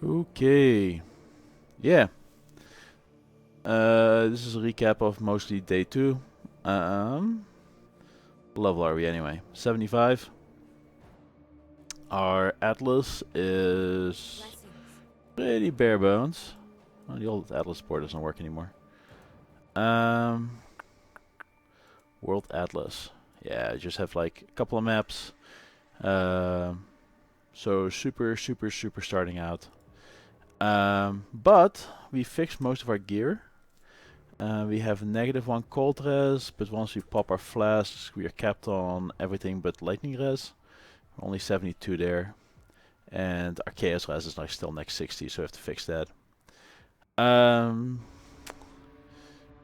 Okay. Yeah. This is a recap of mostly day 2. Um, level are we anyway? 75. Our Atlas is pretty bare bones. Oh, the old Atlas board doesn't work anymore. Um, World Atlas. Yeah, I just have like a couple of maps. So super starting out. But we fixed most of our gear. We have -1 cold res, but once we pop our flasks, we are capped on everything but lightning res. Only 72 there. And our chaos res is like still next 60, so we have to fix that.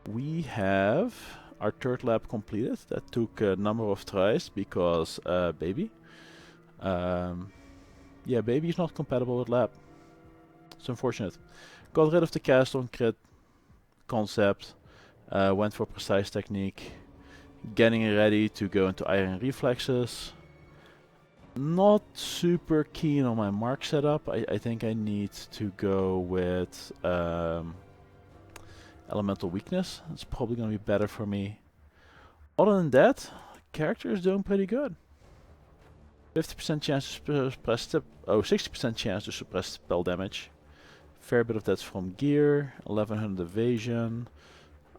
We have our third lab completed. That took a number of tries because baby. Yeah, baby is not compatible with lab. It's unfortunate. Got rid of the cast on crit concept. Went for precise technique. Getting ready to go into iron reflexes. Not super keen on my mark setup. I think I need to go with elemental weakness. It's probably going to be better for me. Other than that, character is doing pretty good. 50% chance to suppress 60% chance to suppress spell damage. Fair bit of that's from gear. 1100 evasion.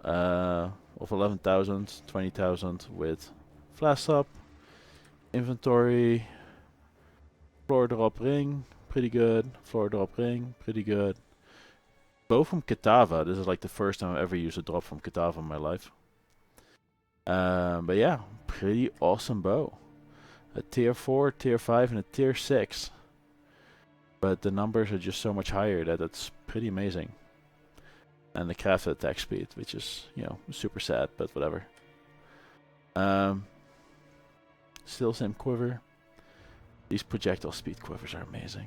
Of 11,000, 20,000 with flask up. Inventory. Floor drop ring, pretty good. Floor drop ring, pretty good. Bow from Kitava. This is like the first time I've ever used a drop from Kitava in my life. But yeah, pretty awesome bow. A tier 4, tier 5, and a tier 6. But the numbers are just so much higher that it's pretty amazing. And the crafted attack speed, which is, you know, super sad, but whatever. Still same quiver. These projectile speed quivers are amazing.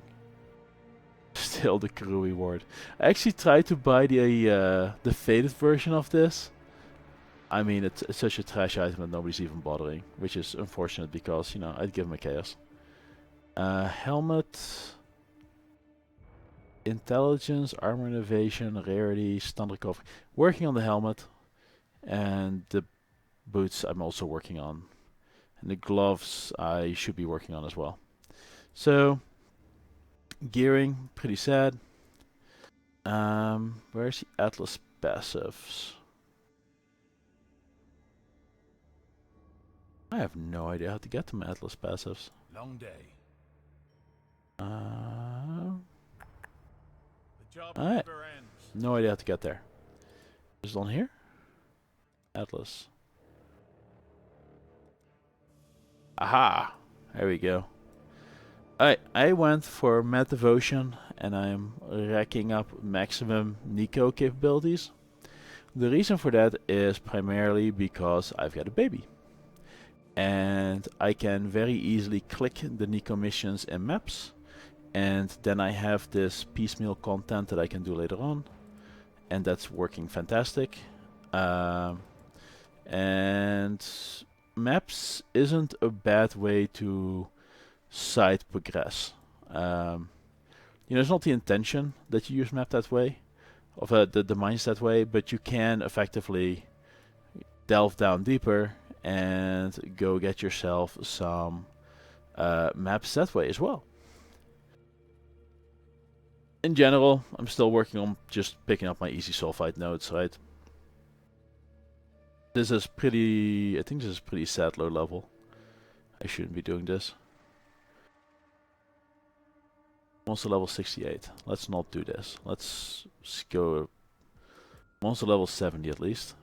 Still the crew reward. I actually tried to buy the faded version of this. I mean, it's such a trash item that nobody's even bothering, which is unfortunate because, you know, I'd give him a chaos. Helmet, intelligence, armor innovation, rarity, stun recovery. Working on the helmet, and the boots I'm also working on, and the gloves I should be working on as well. So, gearing, pretty sad. Where's the Atlas passives? I have no idea how to get to my Atlas passives. Long day. Uh, The job I never ends. no idea how to get there. Is it on here? Atlas. Aha! There we go. I went for Mad Devotion and I'm racking up maximum Nico capabilities. The reason for that is primarily because I've got a baby. And I can very easily click the Nico missions and maps. And then I have this piecemeal content that I can do later on. And that's working fantastic. And maps isn't a bad way to side progress. You know, it's not the intention that you use map that way, of the mines that way, but you can effectively delve down deeper and go get yourself some maps that way as well. In general, I'm still working on just picking up my easy sulfide nodes, right? This is pretty, I think this is pretty sad low level. I shouldn't be doing this. Monster level 68. Let's not do this. Let's go monster level 70 at least.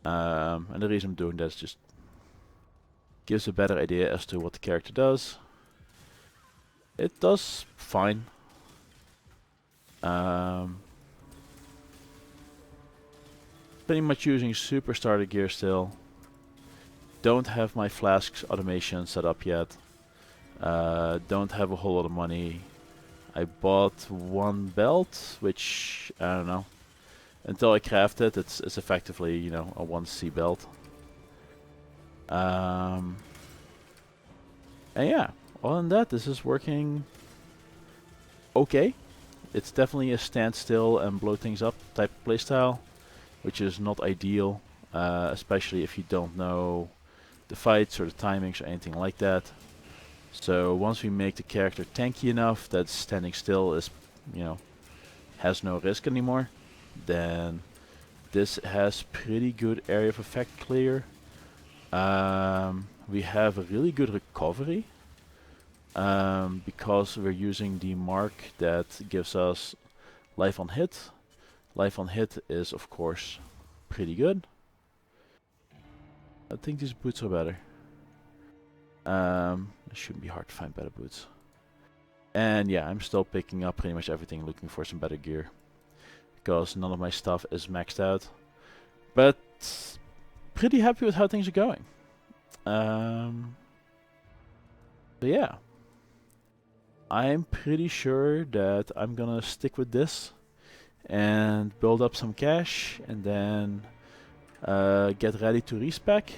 And the reason I'm doing that is just gives a better idea as to what the character does. It does fine. Pretty much using super starter gear still. Don't have my flasks automation set up yet. Don't have a whole lot of money. I bought one belt, which I don't know. Until I craft it, it's effectively, you know, a 1C belt. And yeah, other than that, this is working okay. It's definitely a stand still and blow things up type of playstyle, which is not ideal, especially if you don't know the fights or the timings or anything like that. So once we make the character tanky enough that standing still is, you know, has no risk anymore, then this has pretty good area of effect clear. We have a really good recovery because we're using the mark that gives us life on hit. Life on hit is of course pretty good. I think these boots are better. It shouldn't be hard to find better boots. And yeah, I'm still picking up pretty much everything, looking for some better gear, because none of my stuff is maxed out. But pretty happy with how things are going. But yeah, I'm pretty sure that I'm gonna stick with this and build up some cash, and then get ready to respec.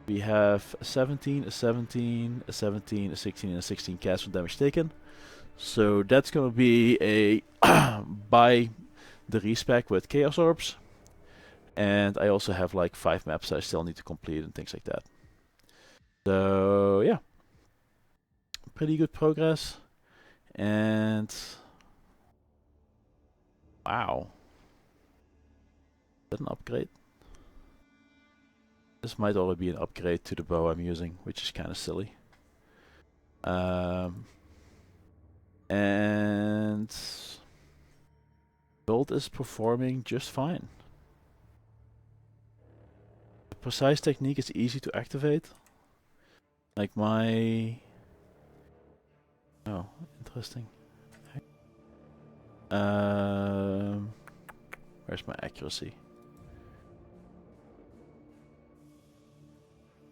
We have a 17, a 17, a 17, a 16, and a 16 cast from damage taken. So that's gonna be a buy the respec with Chaos Orbs. And I also have like 5 maps I still need to complete and things like that. So yeah, pretty good progress. And wow, is that an upgrade? This might already be an upgrade to the bow I'm using, which is kind of silly. And build is performing just fine. The precise technique is easy to activate. Like my... Oh, interesting. Where's my accuracy?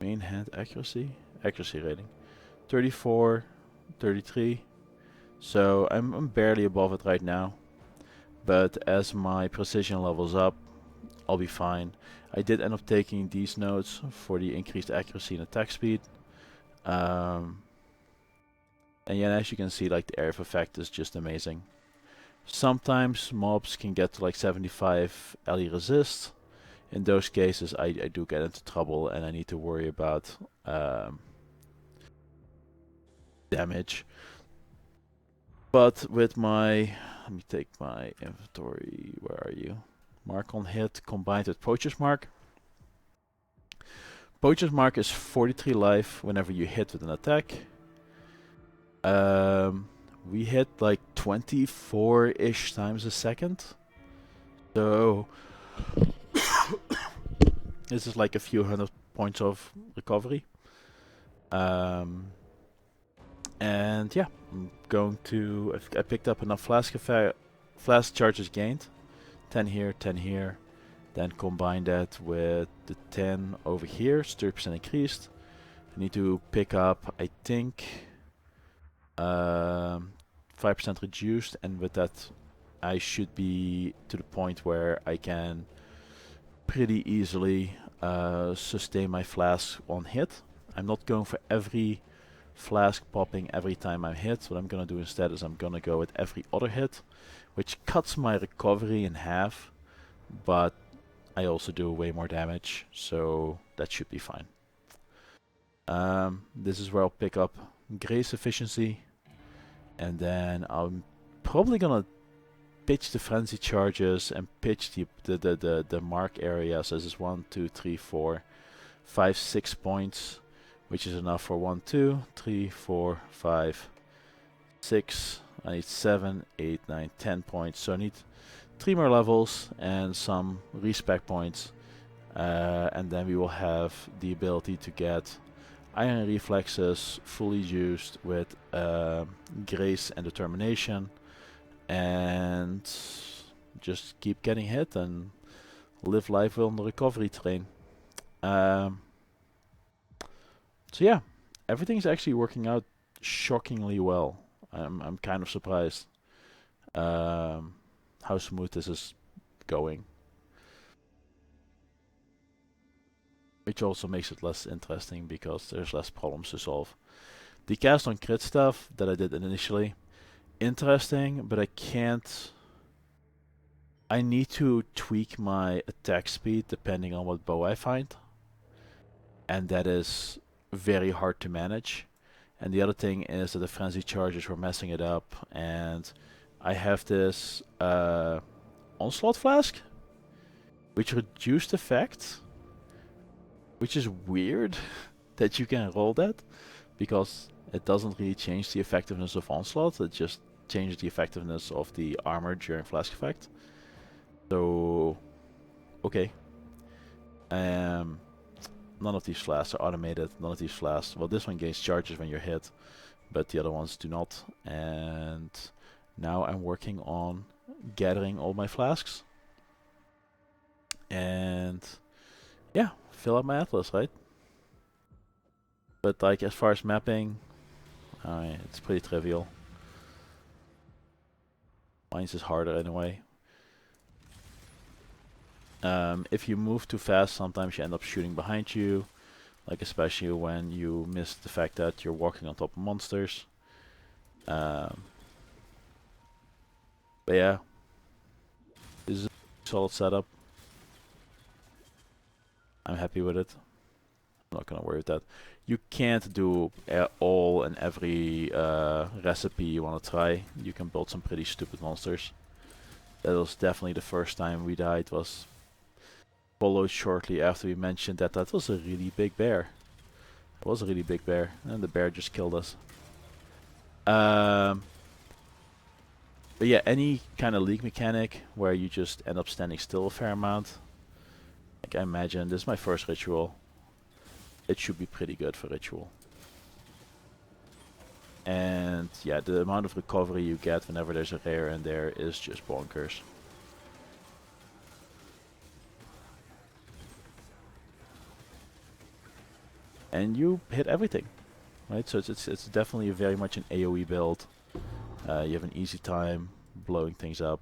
Main hand accuracy? Accuracy rating. 34, 33. So I'm barely above it right now. But as my precision levels up, I'll be fine. I did end up taking these notes for the increased accuracy and attack speed. And yeah, as you can see, like the area of effect is just amazing. Sometimes mobs can get to like 75 LE resist. In those cases, I do get into trouble and I need to worry about damage. But with my, let me take my inventory, where are you? Mark on hit combined with Poacher's Mark. Poacher's Mark is 43 life whenever you hit with an attack. We hit like 24-ish times a second. So this is like a few hundred points of recovery. And yeah, I'm going to... I picked up enough flask charges gained. 10 here, 10 here. Then combine that with the 10 over here, 30% increased. I need to pick up, I think, 5% reduced, and with that I should be to the point where I can pretty easily sustain my flask on hit. I'm not going for every flask popping every time I'm hit. What I'm gonna do instead is I'm gonna go with every other hit, which cuts my recovery in half, but I also do way more damage, so that should be fine. This is where I'll pick up Grace Efficiency, and then I'm probably gonna pitch the Frenzy Charges and pitch the mark area. So this is 1, 2, 3, 4, 5, 6 points, which is enough for 1, 2, 3, 4, 5, 6. I need 7, 8, 9, 10 points. So I need 3 more levels and some respec points, and then we will have the ability to get Iron Reflexes fully used with Grace and Determination, and just keep getting hit and live life on the recovery train. So yeah, everything's actually working out shockingly well. I'm kind of surprised how smooth this is going, which also makes it less interesting because there's less problems to solve. The cast on crit stuff that I did initially interesting, but I can't. I need to tweak my attack speed depending on what bow I find, and that is very hard to manage. And the other thing is that the frenzy charges were messing it up, and I have this onslaught flask, which reduced effect, which is weird that you can roll that, because it doesn't really change the effectiveness of onslaught, it just changes the effectiveness of the armor during flask effect. So, okay. None of these flasks are automated, none of these flasks, well, this one gains charges when you're hit, but the other ones do not. And now I'm working on gathering all my flasks. And yeah, fill up my atlas, right? But like, as far as mapping, it's pretty trivial. Mine's is harder anyway. If you move too fast, sometimes you end up shooting behind you, like especially when you miss the fact that you're walking on top of monsters. But yeah, this is a solid setup. I'm happy with it. I'm not gonna worry with that. You can't do all and every recipe you want to try. You can build some pretty stupid monsters. That was definitely the first time we died, was followed shortly after we mentioned that that was a really big bear. It was a really big bear, and the bear just killed us. But yeah, any kind of league mechanic where you just end up standing still a fair amount. Like, I imagine this is my first ritual. It should be pretty good for ritual. And yeah, the amount of recovery you get whenever there's a rare in there is just bonkers. And you hit everything, right? So it's definitely very much an AoE build. You have an easy time blowing things up.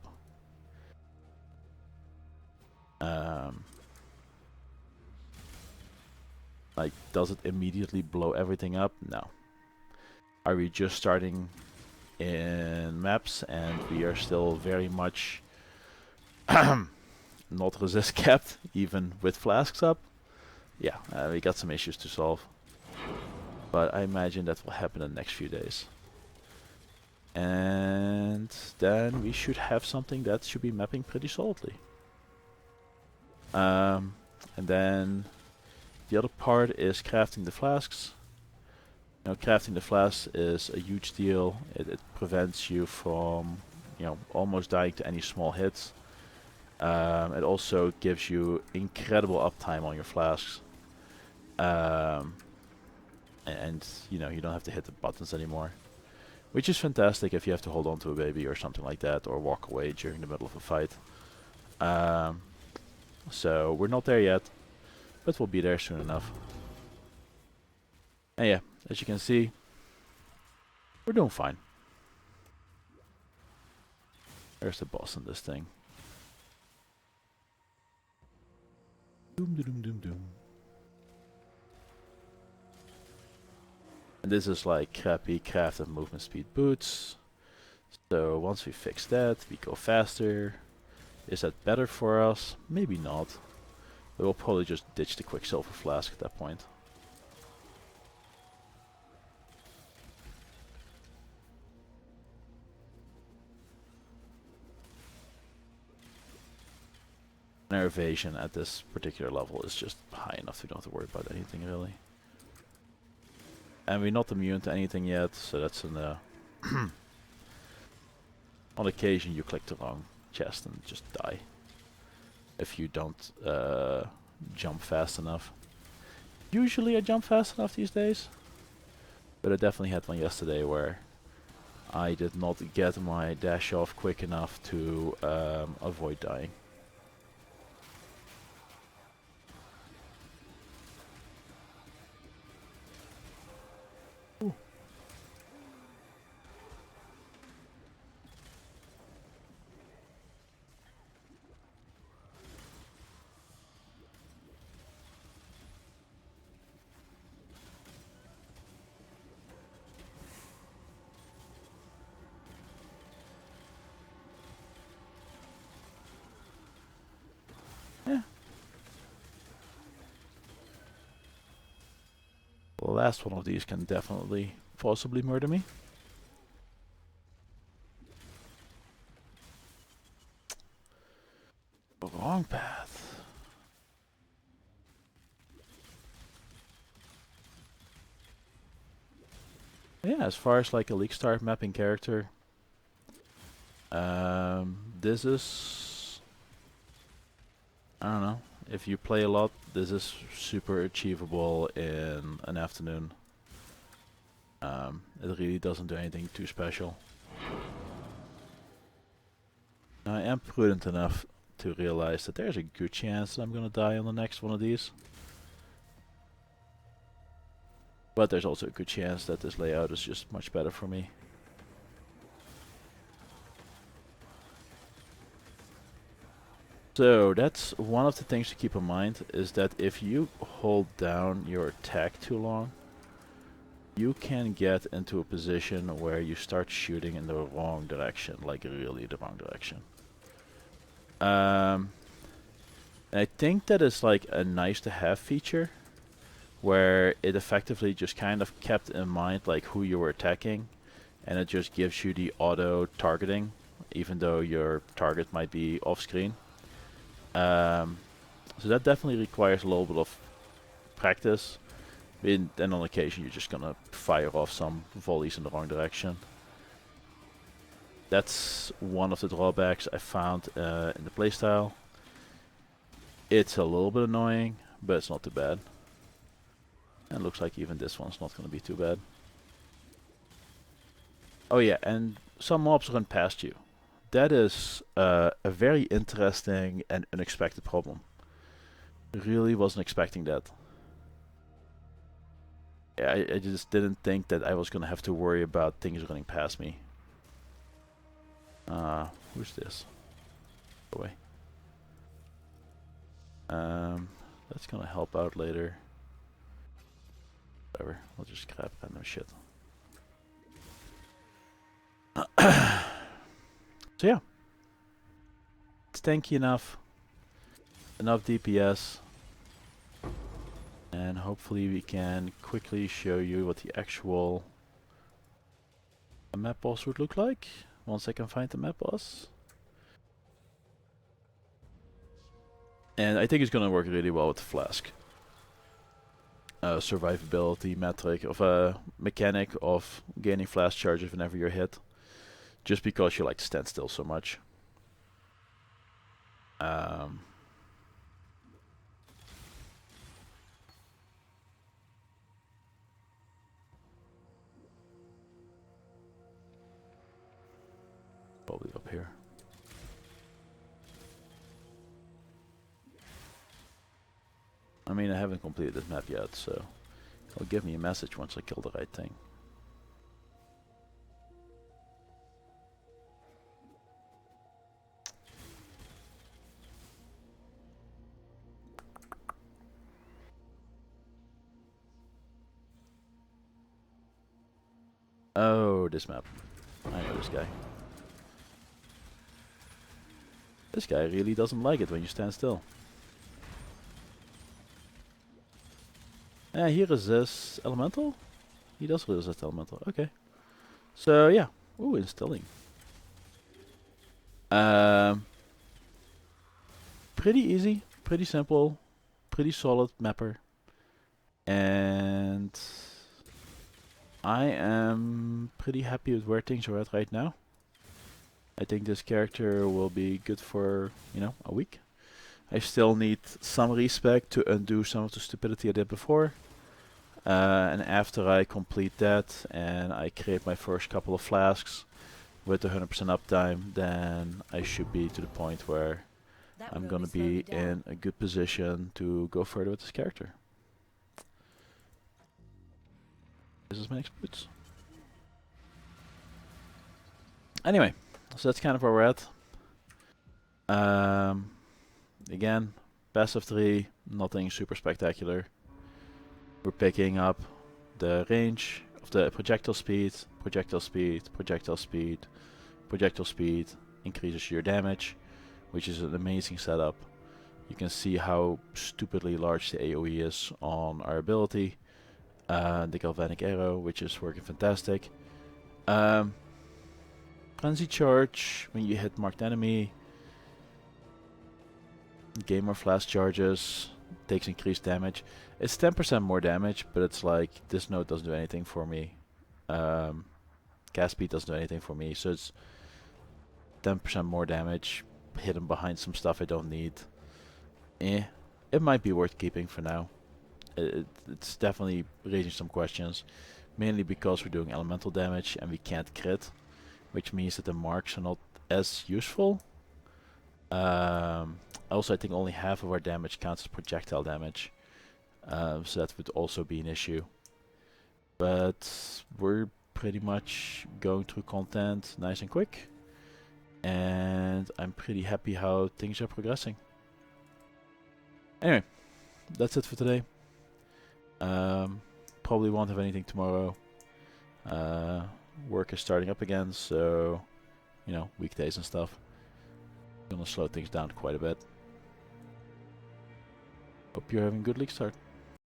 Like, does it immediately blow everything up? No. Are we just starting in maps and we are still very much not resist capped, even with flasks up? Yeah, we got some issues to solve. But I imagine that will happen in the next few days. And then we should have something that should be mapping pretty solidly. And then the other part is crafting the flasks. You know, crafting the flasks is a huge deal. It prevents you from, you know, almost dying to any small hits. It also gives you incredible uptime on your flasks. And you know, you don't have to hit the buttons anymore, which is fantastic if you have to hold on to a baby or something like that, or walk away during the middle of a fight. So we're not there yet, but we'll be there soon enough. And yeah, as you can see, we're doing fine. There's the boss in this thing. Doom, doom, doom, doom. And this is like crappy crafted movement speed boots. So once we fix that, we go faster. Is that better for us? Maybe not. But we'll probably just ditch the Quicksilver Flask at that point. And our evasion at this particular level is just high enough we don't have to worry about anything really. And we're not immune to anything yet, so that's an on occasion you click the wrong chest and just die if you don't jump fast enough. Usually I jump fast enough these days, but I definitely had one yesterday where I did not get my dash off quick enough to avoid dying. Ooh. last one of these can definitely possibly murder me. Wrong path. Yeah, as far as like a league start mapping character, this is, I don't know, if you play a lot, this is super achievable in an afternoon. It really doesn't do anything too special. I am prudent enough to realize that there's a good chance that I'm gonna die on the next one of these. But there's also a good chance that this layout is just much better for me. So that's one of the things to keep in mind, is that if you hold down your attack too long, you can get into a position where you start shooting in the wrong direction, like really the wrong direction. And I think that is like a nice to have feature, where it effectively just kind of kept in mind like who you were attacking, and it just gives you the auto targeting, even though your target might be off screen. So that definitely requires a little bit of practice. And on occasion you're just gonna fire off some volleys in the wrong direction. That's one of the drawbacks I found in the playstyle. It's a little bit annoying, but it's not too bad. And it looks like even this one's not gonna be too bad. Oh yeah, and some mobs run past you. That is a very interesting and unexpected problem. Really wasn't expecting that. Yeah, I just didn't think that I was gonna have to worry about things running past me. Who's this? Go away. That's gonna help out later. Whatever, we'll just grab random shit. So yeah, it's tanky enough DPS, and hopefully we can quickly show you what the actual map boss would look like once I can find the map boss. And I think it's gonna work really well with the flask. Survivability metric of a mechanic of gaining flask charges whenever you're hit, just because you like to stand still so much. Probably up here. I mean, I haven't completed this map yet, so it'll give me a message once I kill the right thing. Oh, this map. I know this guy. This guy really doesn't like it when you stand still. Yeah, he resists elemental? He does resist elemental, okay. So yeah, ooh, instilling. Pretty easy, pretty simple, pretty solid mapper. And I am pretty happy with where things are at right now. I think this character will be good for, you know, a week. I still need some respec to undo some of the stupidity I did before. And after I complete that and I create my first couple of flasks with 100% uptime, then I should be to the point where I'm gonna be in a good position to go further with this character. This is my next boots. Anyway, so that's kind of where we're at. Again, best of 3, nothing super spectacular. We're picking up the range of the projectile speed, projectile speed, projectile speed, projectile speed, increases your damage, which is an amazing setup. You can see how stupidly large the AoE is on our ability. The Galvanic Arrow, which is working fantastic. Frenzy Charge, when you hit marked enemy. Gain more flash charges, takes increased damage. It's 10% more damage, but it's like, this node doesn't do anything for me. Cast speed doesn't do anything for me, so it's 10% more damage, hidden behind some stuff I don't need. It might be worth keeping for now. It's definitely raising some questions, mainly because we're doing elemental damage and we can't crit, which means that the marks are not as useful. Also, I think only half of our damage counts as projectile damage, so that would also be an issue. But we're pretty much going through content nice and quick, and I'm pretty happy how things are progressing. Anyway, that's it for today. Probably won't have anything tomorrow. Work is starting up again, so you know, weekdays and stuff. Gonna slow things down quite a bit. Hope you're having a good league start.